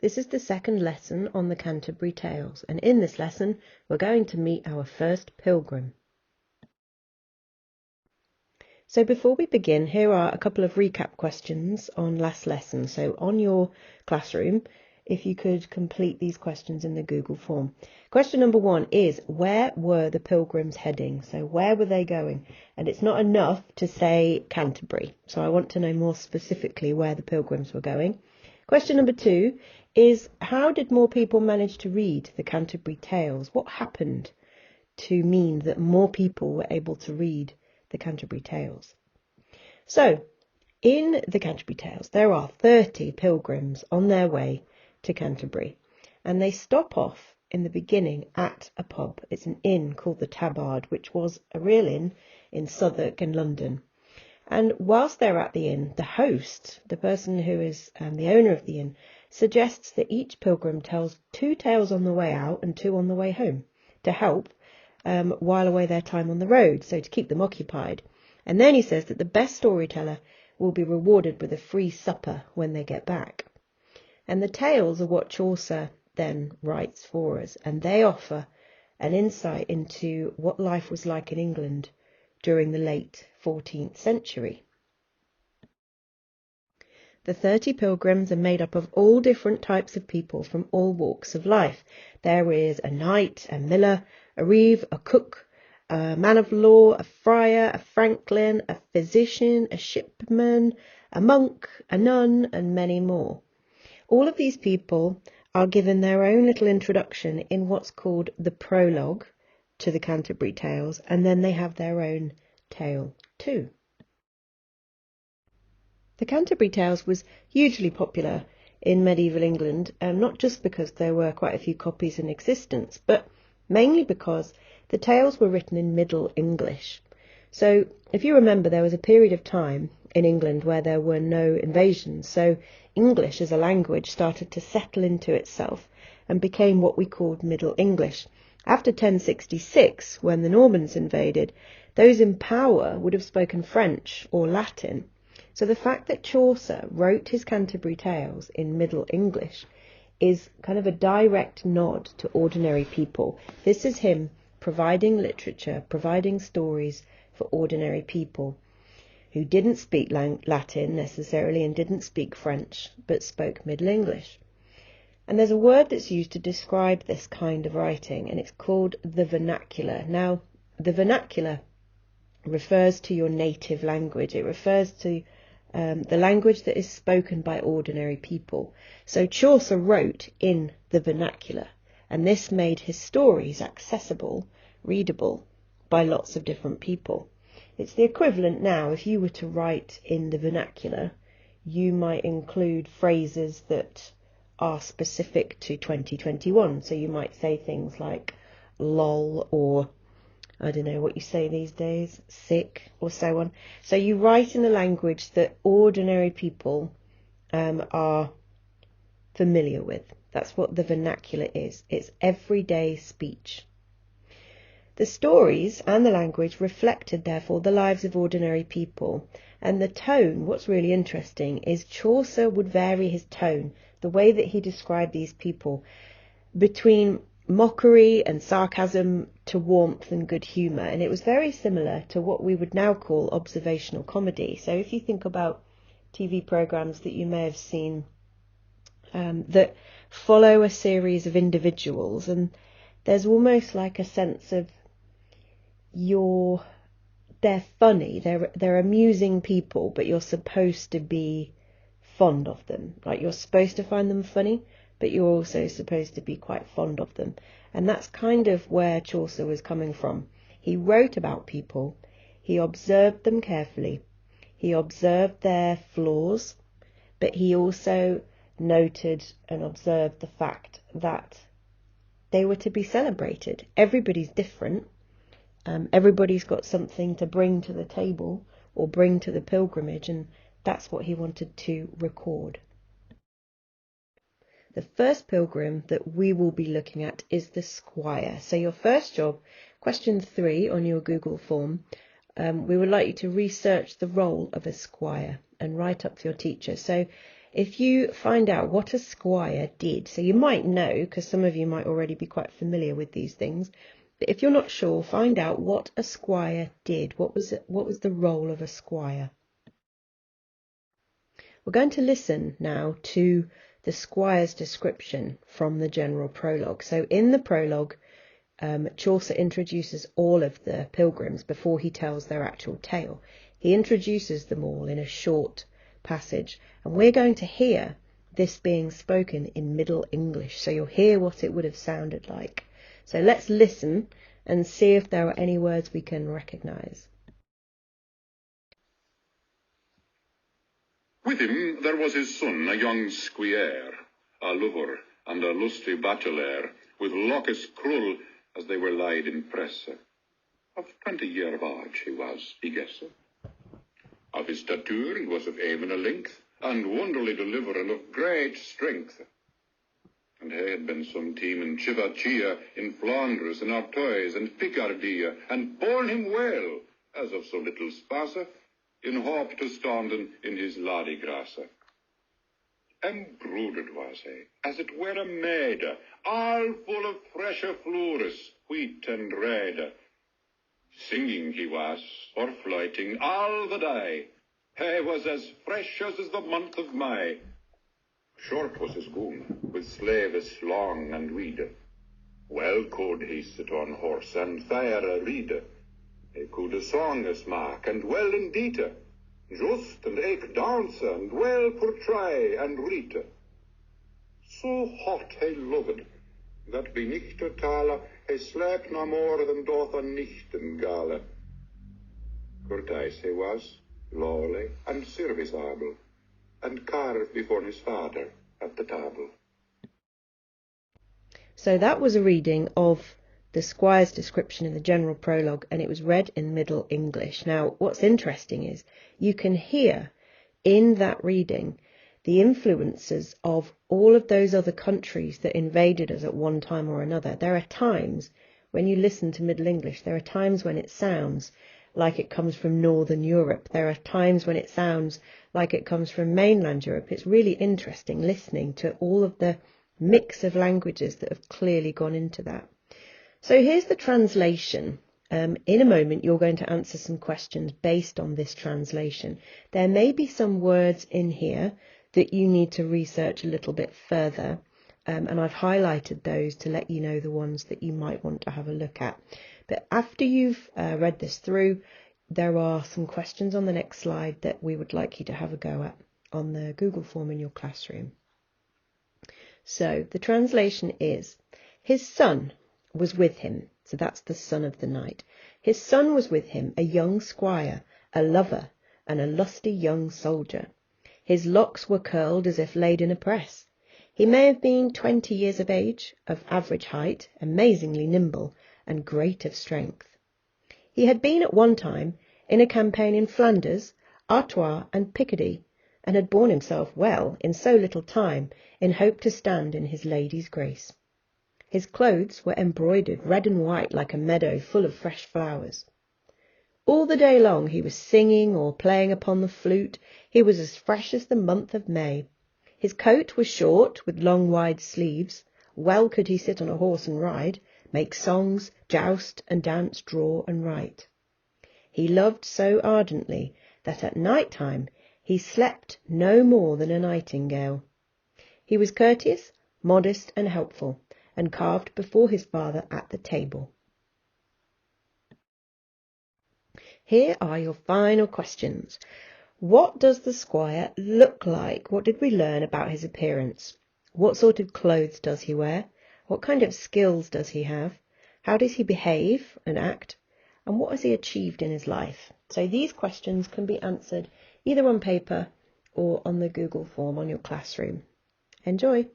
This is the second lesson on the Canterbury Tales, and in this lesson we're going to meet our first pilgrim. So before we begin, here are a couple of recap questions on last lesson. So on your classroom, if you could complete these questions in the Google form. Question number 1 is, where were the pilgrims heading? So where were they going? And it's not enough to say Canterbury. So I want to know more specifically where the pilgrims were going. Question number 2 is, how did more people manage to read the Canterbury Tales? What happened to mean that more people were able to read the Canterbury Tales? So, in the Canterbury Tales, there are 30 pilgrims on their way to Canterbury, and they stop off in the beginning at a pub. It's an inn called the Tabard, which was a real inn in Southwark in London. And whilst they're at the inn, the host, the person who is the owner of the inn, suggests that each pilgrim tells 2 tales on the way out and 2 on the way home to help while away their time on the road, so to keep them occupied. And then he says that the best storyteller will be rewarded with a free supper when they get back. And the tales are what Chaucer then writes for us, and they offer an insight into what life was like in England during the late 14th century. The 30 pilgrims are made up of all different types of people from all walks of life. There is a knight, a miller, a reeve, a cook, a man of law, a friar, a franklin, a physician, a shipman, a monk, a nun, and many more. All of these people are given their own little introduction in what's called the Prologue to the Canterbury Tales, and then they have their own tale too. The Canterbury Tales was hugely popular in medieval England, not just because there were quite a few copies in existence, but mainly because the tales were written in Middle English. So if you remember, there was a period of time in England where there were no invasions, so English as a language started to settle into itself and became what we called Middle English. After 1066, when the Normans invaded, those in power would have spoken French or Latin. So the fact that Chaucer wrote his Canterbury Tales in Middle English is kind of a direct nod to ordinary people. This is him providing literature, providing stories for ordinary people who didn't speak Latin necessarily and didn't speak French, but spoke Middle English. And there's a word that's used to describe this kind of writing, and it's called the vernacular. Now, the vernacular refers to your native language. It refers to the language that is spoken by ordinary people. So Chaucer wrote in the vernacular, and this made his stories accessible, readable by lots of different people. It's the equivalent now, if you were to write in the vernacular, you might include phrases that are specific to 2021. So you might say things like lol, or I don't know what you say these days, sick, or so on. So you write in a language that ordinary people are familiar with. That's what the vernacular is. It's everyday speech. The stories and the language reflected, therefore, the lives of ordinary people. And the tone, what's really interesting, is Chaucer would vary his tone, the way that he described these people, between mockery and sarcasm to warmth and good humour. And it was very similar to what we would now call observational comedy. So if you think about TV programmes that you may have seen that follow a series of individuals, and there's almost like a sense of they're funny, they're amusing people, but you're supposed to be fond of them. Like, you're supposed to find them funny, but you're also supposed to be quite fond of them. And that's kind of where Chaucer was coming from. He wrote about people, he observed them carefully, he observed their flaws, but he also noted and observed the fact that they were to be celebrated. Everybody's different. Everybody's got something to bring to the table or bring to the pilgrimage, and that's what he wanted to record. The first pilgrim that we will be looking at is the Squire. So your first job, question 3 on your Google form, we would like you to research the role of a squire and write up for your teacher. So if you find out what a squire did, so you might know, because some of you might already be quite familiar with these things, but if you're not sure, find out what a squire did. What was the role of a squire? We're going to listen now to the squire's description from the general prologue. So in the prologue, Chaucer introduces all of the pilgrims before he tells their actual tale. He introduces them all in a short passage, and we're going to hear this being spoken in Middle English, so you'll hear what it would have sounded like. So let's listen and see if there are any words we can recognise. With him there was his son, a young Squire, a lover and a lusty bachelor, with lockes cruel as they were laid in press. Of 20 year of age he was, he guessed. Of his stature he was of even a length, and wonderly deliver and of great strength. And he had been some time in Chivachia, in Flanders, and Artois, and Picardy, and borne him well, as of so little space, in hope to standen in his lady grace. Embroidered was he, as it were a maid, all full of fresher floures, wheat and red. Singing he was, or flighting, all the day. He was as fresh as is the month of May. Short was his gown, with sleeves long and wide. Well could he sit on horse and fair read. He could a song smack, and well indeed, just and eke dance, and well portray and read. So hot he loved, that by nichtertale he slept no more than doth a nichtengale. Courteous he was, lowly and serviceable, and carved before his father at the table. So that was a reading of the squire's description in the general prologue, and it was read in Middle English. Now, what's interesting is you can hear in that reading the influences of all of those other countries that invaded us at one time or another. There are times when you listen to Middle English, there are times when it sounds like it comes from Northern Europe. There are times when it sounds like it comes from mainland Europe. It's really interesting listening to all of the mix of languages that have clearly gone into that. So here's the translation. In a moment, you're going to answer some questions based on this translation. There may be some words in here that you need to research a little bit further, and I've highlighted those to let you know the ones that you might want to have a look at. But after you've read this through, there are some questions on the next slide that we would like you to have a go at on the Google form in your classroom. So the translation is, his son was with him. So that's the son of the knight. His son was with him, a young squire, a lover, and a lusty young soldier. His locks were curled as if laid in a press. He may have been 20 years of age, of average height, amazingly nimble, and great of strength. He had been at one time in a campaign in Flanders, Artois, and Picardy, and had borne himself well in so little time, in hope to stand in his lady's grace. His clothes were embroidered red and white like a meadow full of fresh flowers. All the day long he was singing or playing upon the flute. He was as fresh as the month of May. His coat was short, with long wide sleeves. Well could he sit on a horse and ride, make songs, joust and dance, draw and write. He loved so ardently that at night time he slept no more than a nightingale. He was courteous, modest and helpful, and carved before his father at the table. Here are your final questions. What does the squire look like? What did we learn about his appearance? What sort of clothes does he wear? What kind of skills does he have? How does he behave and act? And what has he achieved in his life? So these questions can be answered either on paper or on the Google form on your classroom. Enjoy!